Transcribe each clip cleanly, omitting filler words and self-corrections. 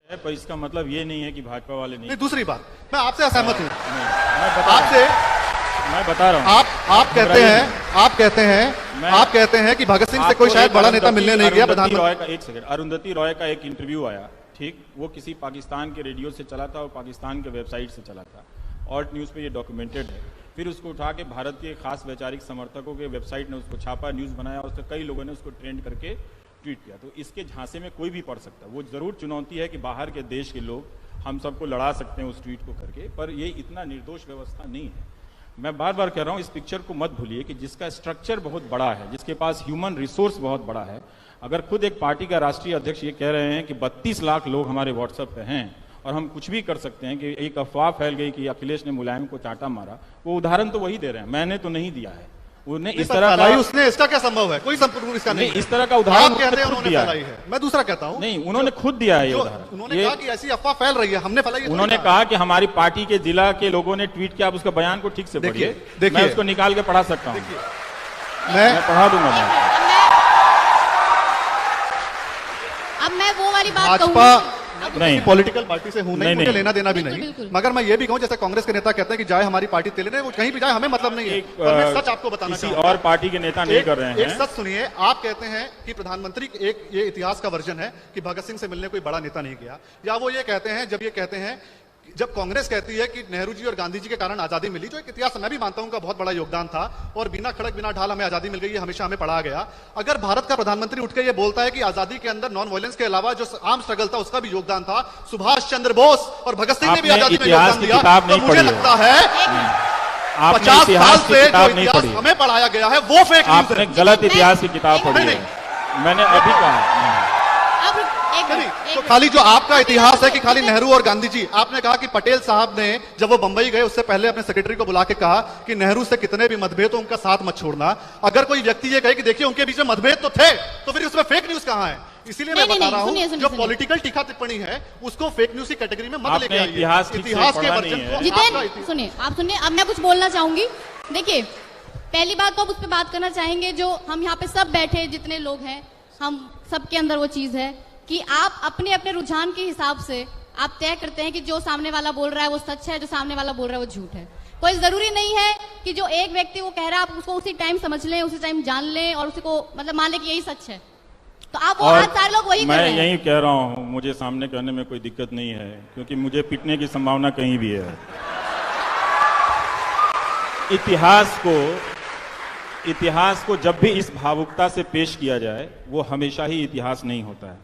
पर इसका मतलब ये नहीं है कि भाजपा वाले नहीं। दूसरी बात, मैं आपसे असहमत हूँ। मैं बता रहा हूँ आप कहते हैं कि भगत सिंह से कोई शायद बड़ा नेता मिलने नहीं गया। प्रधानमंत्री एक सेकंड, अरुंधति रॉय का एक इंटरव्यू आया, ठीक, वो किसी पाकिस्तान के रेडियो से चला था और पाकिस्तान के वेबसाइट से चला था, और न्यूज़ पे ये डॉक्यूमेंटेड है। फिर उसको उठा के भारत के खास वैचारिक समर्थकों के वेबसाइट ने उसको छापा, न्यूज़ बनाया, और कई लोगों ने उसको ट्रेंड करके ट्वीट किया। तो इसके झांसे में कोई भी पढ़ सकता है। वो जरूर चुनौती है कि बाहर के देश के लोग हम सबको लड़ा सकते हैं उस ट्वीट को करके, पर ये इतना निर्दोष व्यवस्था नहीं है। मैं बार बार कह रहा हूँ, इस पिक्चर को मत भूलिए कि जिसका स्ट्रक्चर बहुत बड़ा है, जिसके पास ह्यूमन रिसोर्स बहुत बड़ा है। अगर खुद एक पार्टी का राष्ट्रीय अध्यक्ष ये कह रहे हैं कि 32 लाख लोग हमारे व्हाट्सएप पे हैं और हम कुछ भी कर सकते हैं, कि एक अफवाह फैल गई कि अखिलेश ने मुलायम को चाटा मारा, वो उदाहरण तो वही दे रहे हैं, मैंने तो नहीं दिया है। उन्हें इस तरह का, उसने इसका क्या संभव है? कोई संपूर्ण इसका नहीं, इस तरह का उदाहरण कहते हैं उन्होंने फैलाई है। मैं दूसरा कहता हूं, नहीं, उन्होंने खुद दिया है ये उदाहरण। उन्होंने कहा कि ऐसी अफवाह फैल रही है, हमने फैलाई। उन्होंने कहा कि हमारी पार्टी के जिला के लोगों ने ट्वीट किया। आप उसका बयान को ठीक से पढ़िए, मैं उसको निकाल के पढ़ा सकता हूँ, मैं पढ़ा दूंगा। अब मैं वो वाली बात कहूंगी, नहीं, पॉलिटिकल पार्टी से हूं नहीं, मुझे लेना देना भी नहीं। मगर मैं ये भी कहूं, जैसे कांग्रेस के नेता कहते हैं कि जाए हमारी पार्टी तेले, वो कहीं भी जाए हमें मतलब नहीं है। मैं सच आपको बताना किसी और पार्टी के नेता नहीं कर रहे हैं। एक सच सुनिए, आप कहते हैं कि प्रधानमंत्री एक ये इतिहास का वर्जन है कि भगत सिंह से मिलने कोई बड़ा नेता नहीं गया, या वो ये कहते हैं जब कांग्रेस कहती है कि नेहरू जी और गांधी जी के कारण आजादी मिली, जो एक इतिहास मैं भी मानता हूं का बहुत बड़ा योगदान था, और बिना खड़क बिना ढाल हमें आजादी मिल गई, ये हमेशा हमें पढ़ा गया। अगर भारत का प्रधानमंत्री उठ के ये बोलता है कि आजादी के अंदर नॉन वायलेंस के अलावा जो आर्म स्ट्रगल था उसका भी योगदान था, सुभाष चंद्र बोस और भगत सिंह ने भी आजादी में योगदान दिया, तो मुझे लगता है 50 साल से जो इतिहास हमें पढ़ाया गया है वो फेक न्यूज़ है। गलत इतिहास की किताब पढ़ी है, मैंने अभी कहा। तो खाली जो आपका इतिहास है कि खाली नेहरू और गांधी जी, आपने कहा कि पटेल साहब ने जब वो बंबई गए उससे पहले अपने सेक्रेटरी को बुला के कहा कि नेहरू से कितने भी मतभेद हो उनका साथ मत छोड़ना। अगर कोई व्यक्ति ये कहे कि देखिए उनके बीच में मतभेद तो थे, तो फिर उसमें फेक न्यूज कहां है? इसीलिए मैं बता रहा हूं, जो पॉलिटिकल टीका टिप्पणी है उसको फेक न्यूज की कैटेगरी में मत लेके आइए। इतिहास के वर्जन को सुनिए, आप सुनिए, अब मैं कुछ बोलना चाहूंगी। देखिए, पहली बात तो आप उस पर बात करना चाहेंगे, जो हम यहाँ पे सब बैठे जितने लोग हैं, हम सबके अंदर वो चीज है कि आप अपने अपने रुझान के हिसाब से आप तय करते हैं कि जो सामने वाला बोल रहा है वो सच है, जो सामने वाला बोल रहा है वो झूठ है। कोई जरूरी नहीं है कि जो एक व्यक्ति वो कह रहा है आप उसको उसी टाइम समझ लें, उसी टाइम जान लें और उसी को मतलब मान लें कि यही सच है। तो आप वो आज सारे लोग वही कर रहे हैं। मैं यही कह रहा हूँ, मुझे सामने करने में कोई दिक्कत नहीं है, क्योंकि मुझे पिटने की संभावना कहीं भी है। इतिहास को जब भी इस भावुकता से पेश किया जाए, वो हमेशा ही इतिहास नहीं होता है।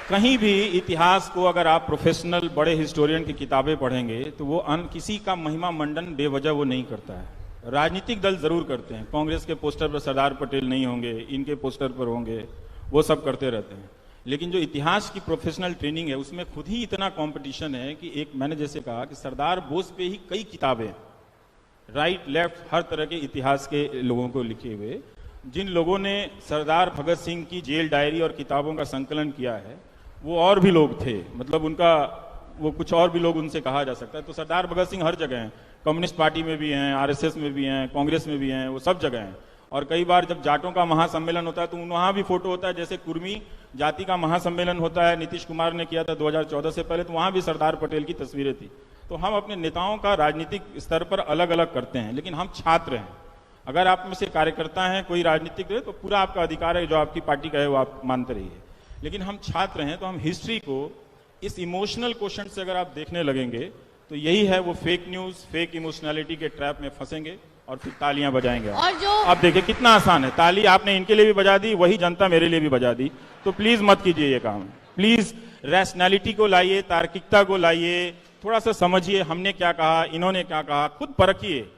कहीं भी इतिहास को अगर आप प्रोफेशनल बड़े हिस्टोरियन की किताबें पढ़ेंगे तो वो किसी का महिमा मंडन बेवजह वो नहीं करता है। राजनीतिक दल जरूर करते हैं, कांग्रेस के पोस्टर पर सरदार पटेल नहीं होंगे, इनके पोस्टर पर होंगे, वो सब करते रहते हैं। लेकिन जो इतिहास की प्रोफेशनल ट्रेनिंग है उसमें खुद ही इतना कंपटीशन है कि एक मैंने जैसे कहा कि सरदार बोस पे ही कई किताबें, राइट लेफ्ट हर तरह के इतिहास के लोगों को लिखे हुए, जिन लोगों ने सरदार भगत सिंह की जेल डायरी और किताबों का संकलन किया है वो और भी लोग थे, मतलब उनका वो कुछ और भी लोग उनसे कहा जा सकता है। तो सरदार भगत सिंह हर जगह हैं, कम्युनिस्ट पार्टी में भी हैं, आरएसएस में भी हैं, कांग्रेस में भी हैं, वो सब जगह हैं। और कई बार जब जाटों का महासम्मेलन होता है तो वहाँ भी फोटो होता है, जैसे कुर्मी जाति का महासम्मेलन होता है, नीतीश कुमार ने किया था 2014 से पहले, तो वहाँ भी सरदार पटेल की तस्वीरें थी। तो हम अपने नेताओं का राजनीतिक स्तर पर अलग अलग करते हैं, लेकिन हम छात्र हैं। अगर आप में से कार्यकर्ता हैं, कोई राजनीतिक है, तो पूरा आपका अधिकार है, जो आपकी पार्टी का है वो आप मानते रहिए। लेकिन हम छात्र हैं, तो हम हिस्ट्री को इस इमोशनल क्वेश्चन से अगर आप देखने लगेंगे तो यही है, वो फेक न्यूज, फेक इमोशनैलिटी के ट्रैप में फंसेंगे और फिर तालियां बजाएंगे। और जो आप देखिए कितना आसान है, ताली आपने इनके लिए भी बजा दी, वही जनता मेरे लिए भी बजा दी। तो प्लीज मत कीजिए ये काम, प्लीज रैशनैलिटी को लाइए, तार्किकता को लाइए, थोड़ा सा समझिए हमने क्या कहा, इन्होंने क्या कहा, खुद परखिए।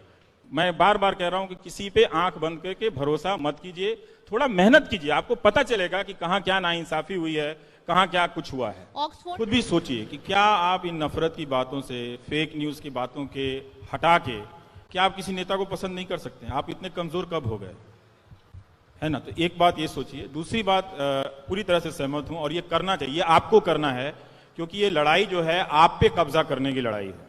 मैं बार बार कह रहा हूं कि किसी पे आंख बंद करके भरोसा मत कीजिए, थोड़ा मेहनत कीजिए, आपको पता चलेगा कि कहां क्या नाइंसाफी हुई है, कहां क्या कुछ हुआ है। खुद भी सोचिए कि क्या आप इन नफरत की बातों से, फेक न्यूज की बातों के हटा के, क्या आप किसी नेता को पसंद नहीं कर सकते हैं? आप इतने कमजोर कब हो गए, है ना? तो एक बात ये सोचिए। दूसरी बात, पूरी तरह से सहमत हूं और ये करना चाहिए, आपको करना है, क्योंकि ये लड़ाई जो है आप पे कब्जा करने की लड़ाई है,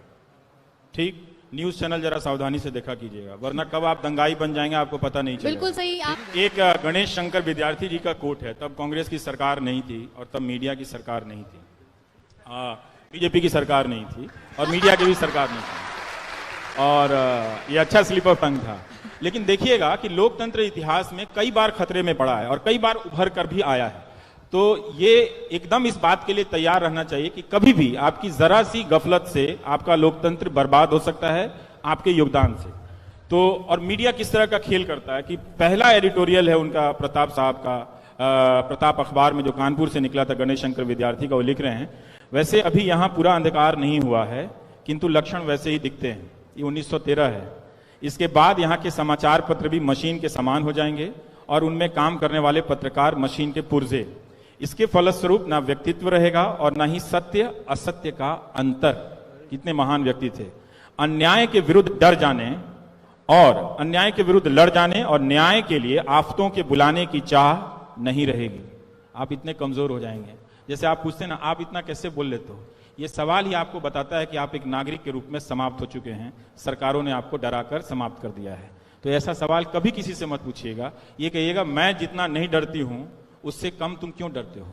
ठीक? न्यूज चैनल जरा सावधानी से देखा कीजिएगा, वरना कब आप दंगाई बन जाएंगे आपको पता नहीं चलेगा। बिल्कुल सही। आप एक गणेश शंकर विद्यार्थी जी का कोट है, तब कांग्रेस की सरकार नहीं थी और तब मीडिया की सरकार नहीं थी, बीजेपी की सरकार नहीं थी और मीडिया की भी सरकार नहीं थी, और ये अच्छा स्लीपर टंग था। लेकिन देखिएगा कि लोकतंत्र इतिहास में कई बार खतरे में पड़ा है और कई बार उभर कर भी आया है। तो ये एकदम इस बात के लिए तैयार रहना चाहिए कि कभी भी आपकी जरा सी गफलत से आपका लोकतंत्र बर्बाद हो सकता है, आपके योगदान से। तो और मीडिया किस तरह का खेल करता है कि पहला एडिटोरियल है उनका प्रताप साहब का, प्रताप अखबार में जो कानपुर से निकला था, गणेश शंकर विद्यार्थी का, वो लिख रहे हैं, वैसे अभी यहाँ पूरा अंधकार नहीं हुआ है किंतु लक्षण वैसे ही दिखते हैं। ये 1913 है। इसके बाद यहाँ के समाचार पत्र भी मशीन के समान हो जाएंगे और उनमें काम करने वाले पत्रकार मशीन के पुर्जे। इसके फलस्वरूप ना व्यक्तित्व रहेगा और ना ही सत्य असत्य का अंतर। कितने महान व्यक्ति थे। अन्याय के विरुद्ध डर जाने और अन्याय के विरुद्ध लड़ जाने और न्याय के लिए आफतों के बुलाने की चाह नहीं रहेगी। आप इतने कमजोर हो जाएंगे। जैसे आप पूछते हैं ना, आप इतना कैसे बोल लेते हो, ये सवाल ही आपको बताता है कि आप एक नागरिक के रूप में समाप्त हो चुके हैं। सरकारों ने आपको डराकर समाप्त कर दिया है। तो ऐसा सवाल कभी किसी से मत पूछिएगा। ये कहिएगा मैं जितना नहीं डरती हूं उससे कम तुम क्यों डरते हो,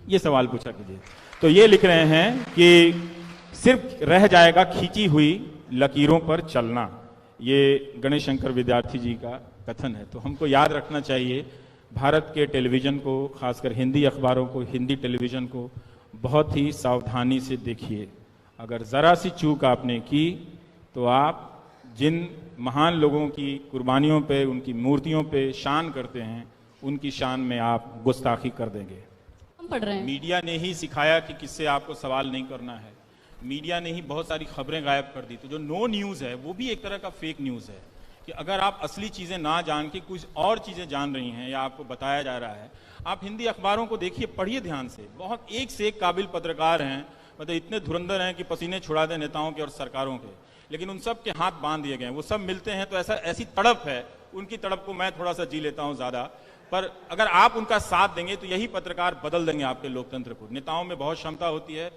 ये सवाल पूछा कीजिए। तो ये लिख रहे हैं कि सिर्फ रह जाएगा खींची हुई लकीरों पर चलना। ये गणेश शंकर विद्यार्थी जी का कथन है। तो हमको याद रखना चाहिए, भारत के टेलीविजन को, खासकर हिंदी अखबारों को, हिंदी टेलीविजन को बहुत ही सावधानी से देखिए। अगर जरा सी चूक आपने की तो आप जिन महान लोगों की कुर्बानियों पे, उनकी मूर्तियों पे शान करते हैं, उनकी शान में आप गुस्ताखी कर देंगे। हम पढ़ रहे हैं। मीडिया ने ही सिखाया कि किससे आपको सवाल नहीं करना है। मीडिया ने ही बहुत सारी खबरें गायब कर दी। तो जो नो न्यूज है वो भी एक तरह का फेक न्यूज है कि अगर आप असली चीजें ना जान के कुछ और चीजें जान रही हैं या आपको बताया जा रहा है। आप हिंदी अखबारों को देखिए, पढ़िए ध्यान से। बहुत एक से एक काबिल पत्रकार हैं, मतलब इतने धुरंधर हैं कि पसीने छुड़ा दें नेताओं के और सरकारों के, लेकिन उन सब के हाथ बांध दिए गए। वो सब मिलते हैं तो ऐसी तड़प है, उनकी तड़प को मैं थोड़ा सा जी लेता हूं ज्यादा, पर अगर आप उनका साथ देंगे तो यही पत्रकार बदल देंगे आपके लोकतंत्र को। नेताओं में बहुत क्षमता होती है।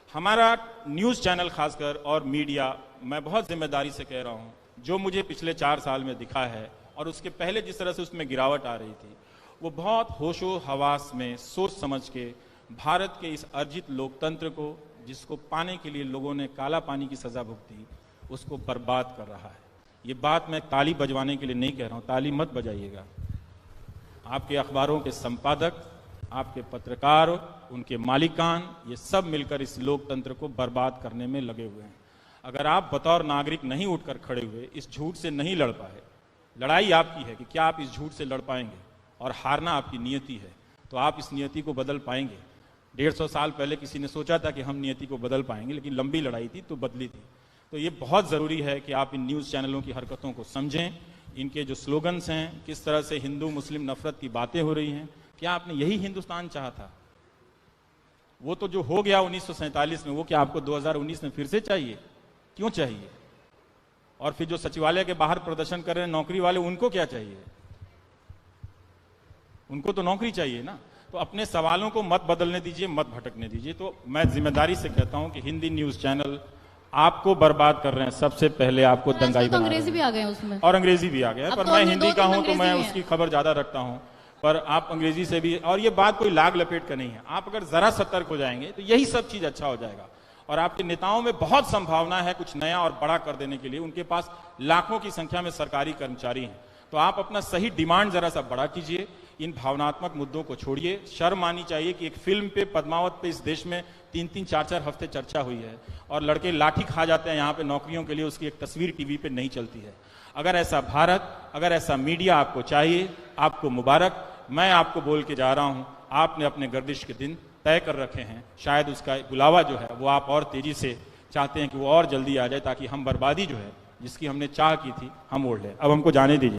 हमारा न्यूज चैनल खासकर और मीडिया, मैं बहुत जिम्मेदारी से कह रहा हूं, जो मुझे पिछले 4 साल में दिखा है और उसके पहले जिस तरह से उसमें गिरावट आ रही थी, वो बहुत होशो हवास में सोच समझ के भारत के इस अर्जित लोकतंत्र को, जिसको पाने के लिए लोगों ने काला पानी की सजा भुगती, उसको बर्बाद कर रहा है। ये बात मैं ताली बजवाने के लिए नहीं कह रहा हूं, ताली मत बजाइएगा। आपके अखबारों के संपादक, आपके पत्रकार, उनके मालिकान, ये सब मिलकर इस लोकतंत्र को बर्बाद करने में लगे हुए हैं। अगर आप बतौर नागरिक नहीं उठकर खड़े हुए, इस झूठ से नहीं लड़ पाए, लड़ाई आपकी है कि क्या आप इस झूठ से लड़ पाएंगे, और हारना आपकी नियति है, तो आप इस नियति को बदल पाएंगे। 150 साल पहले किसी ने सोचा था कि हम नियति को बदल पाएंगे, लेकिन लंबी लड़ाई थी तो बदली थी। तो ये बहुत ज़रूरी है कि आप इन न्यूज़ चैनलों की हरकतों को समझें, इनके जो स्लोगन्स हैं, किस तरह से हिंदू मुस्लिम नफरत की बातें हो रही हैं। क्या आपने यही हिंदुस्तान चाहा था? वो तो जो हो गया 1947 में, वो क्या आपको 2019 में फिर से चाहिए? क्यों चाहिए? और फिर जो सचिवालय के बाहर प्रदर्शन कर रहे हैं नौकरी वाले, उनको क्या चाहिए? उनको तो नौकरी चाहिए ना। तो अपने सवालों को मत बदलने दीजिए, मत भटकने दीजिए। तो मैं जिम्मेदारी से कहता हूं कि हिंदी न्यूज चैनल आपको बर्बाद कर रहे हैं। सबसे पहले आपको दंगाई बना रहे हैं। अंग्रेजी भी आ गए उसमें, और अंग्रेजी भी आ गया है, पर तो मैं हिंदी का हूं तो अंग्रेजी मैं है। उसकी खबर ज्यादा रखता हूं। पर आप अंग्रेजी से भी, और ये बात कोई लाग लपेट का नहीं है। आप अगर जरा सतर्क हो जाएंगे तो यही सब चीज अच्छा हो जाएगा। और आपके नेताओं में बहुत संभावना है कुछ नया और बड़ा कर देने के लिए। उनके पास लाखों की संख्या में सरकारी कर्मचारी हैं। तो आप अपना सही डिमांड जरा सा बड़ा कीजिए, इन भावनात्मक मुद्दों को छोड़िए। शर्म आनी चाहिए कि एक फिल्म पे, पद्मावत पे, इस देश में 3-3, 4-4 हफ्ते चर्चा हुई है और लड़के लाठी खा जाते हैं यहाँ पे नौकरियों के लिए, उसकी एक तस्वीर टीवी पे नहीं चलती है। अगर ऐसा भारत, अगर ऐसा मीडिया आपको चाहिए, आपको मुबारक। मैं आपको बोल के जा रहा हूं, आपने अपने गर्दिश के दिन तय कर रखे हैं। शायद उसका बुलावा जो है वो आप और तेजी से चाहते हैं कि वो और जल्दी आ जाए, ताकि हम बर्बादी जो है, जिसकी हमने चाह की थी, हम ओढ़ लें। अब हमको जाने दीजिए।